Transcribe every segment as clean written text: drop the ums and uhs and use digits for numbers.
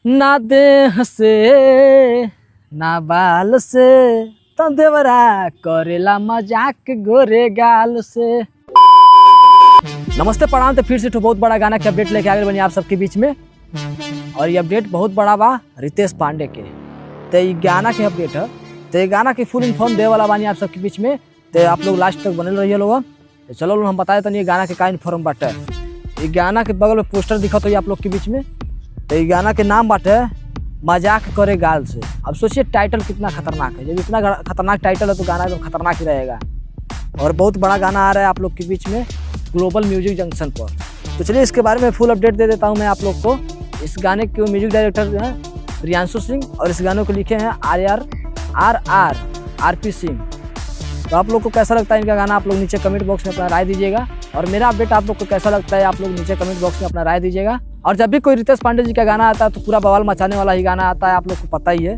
ना देह से ना बाल से तो देवरा करेला मजाक गोरे गाल से। नमस्ते प्रणाम। तो फिर से बहुत बड़ा गाना के अपडेट लेके आ गए बनी आप सबके बीच में, और ये अपडेट बहुत बड़ा बा रितेश पांडे के। तो ये गाना के अपडेट है, तो ये गाना के फुल इन्फॉर्म दे वाला बानी आप सबके बीच में। तो आप लोग लास्ट तक बनल रहिए लोग। तो चलो हम बताए तो ये गाना के का इन्फॉर्म बाटे। ये गाना के बगल में पोस्टर दिखा तो आप लोग के बीच में। तो ये गाना के नाम बाटे मजाक करे गाल से। अब सोचिए टाइटल कितना खतरनाक है। जब इतना खतरनाक टाइटल है तो गाना एकदम खतरनाक ही रहेगा। और बहुत बड़ा गाना आ रहा है आप लोग के बीच में ग्लोबल म्यूजिक जंक्शन पर। तो चलिए इसके बारे में फुल अपडेट दे देता हूं मैं आप लोग को। इस गाने के म्यूजिक डायरेक्टर हैं प्रियांशु सिंह, और इस गानों को लिखे हैं आर.पी. सिंह। तो आप लोग को कैसा लगता है इनका गाना, आप लोग नीचे कमेंट बॉक्स में अपना राय दीजिएगा। और मेरा अपडेट आप लोग को कैसा लगता है, आप लोग नीचे कमेंट बॉक्स में अपना राय दीजिएगा। और जब भी कोई रितेश पांडे जी का गाना आता है तो पूरा बवाल मचाने वाला ही गाना आता है, आप लोग को पता ही है।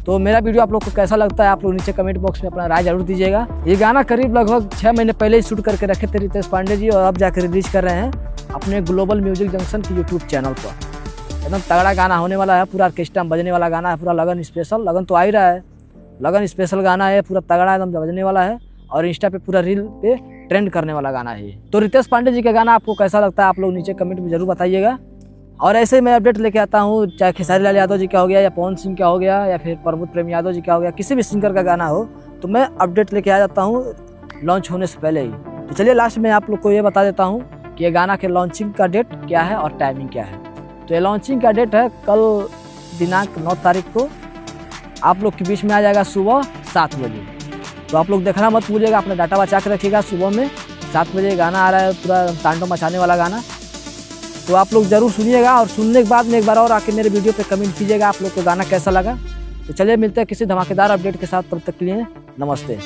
तो मेरा वीडियो आप लोग को कैसा लगता है, आप लोग नीचे कमेंट बॉक्स में अपना राय जरूर दीजिएगा। ये गाना करीब लगभग 6 महीने पहले ही शूट करके रखे थे रितेश पांडे जी, और अब जाकर रिलीज कर रहे हैं अपने ग्लोबल म्यूजिक जंक्शन के यूट्यूब चैनल पर। एकदम तगड़ा गाना होने वाला है, पूरा ऑर्केस्ट्रा में बजने वाला गाना है, पूरा लगन स्पेशल। लगन तो आ ही रहा है, लगन स्पेशल गाना है, पूरा तगड़ा एकदम बजने वाला है, और इंस्टा पे पूरा रील पे ट्रेंड करने वाला गाना है। तो रितेश पांडे जी का गाना आपको कैसा लगता है, आप लोग नीचे कमेंट में जरूर बताइएगा। और ऐसे ही मैं अपडेट लेके आता हूँ, चाहे खेसारी लाल यादव जी का हो गया, या पवन सिंह का हो गया, या फिर प्रमोद प्रेम यादव जी का हो गया, किसी भी सिंगर का गाना हो तो मैं अपडेट लेके आ जाता हूँ लॉन्च होने से पहले ही। तो चलिए लास्ट में आप लोग को ये बता देता हूँ कि ये गाना के लॉन्चिंग का डेट क्या है और टाइमिंग क्या है। तो ये लॉन्चिंग का डेट है कल दिनांक 9 तारीख को आप लोग के बीच में आ जाएगा सुबह 7 बजे। तो आप लोग देखना मत भूलिएगा, अपना डाटा बचा के रखिएगा। सुबह में 7 बजे गाना आ रहा है, पूरा तांडव मचाने वाला गाना। तो आप लोग जरूर सुनिएगा, और सुनने के बाद में एक बार और आके मेरे वीडियो पे कमेंट कीजिएगा आप लोग को गाना कैसा लगा। तो चलिए मिलते हैं किसी धमाकेदार अपडेट के साथ, तब तक के लिए नमस्ते।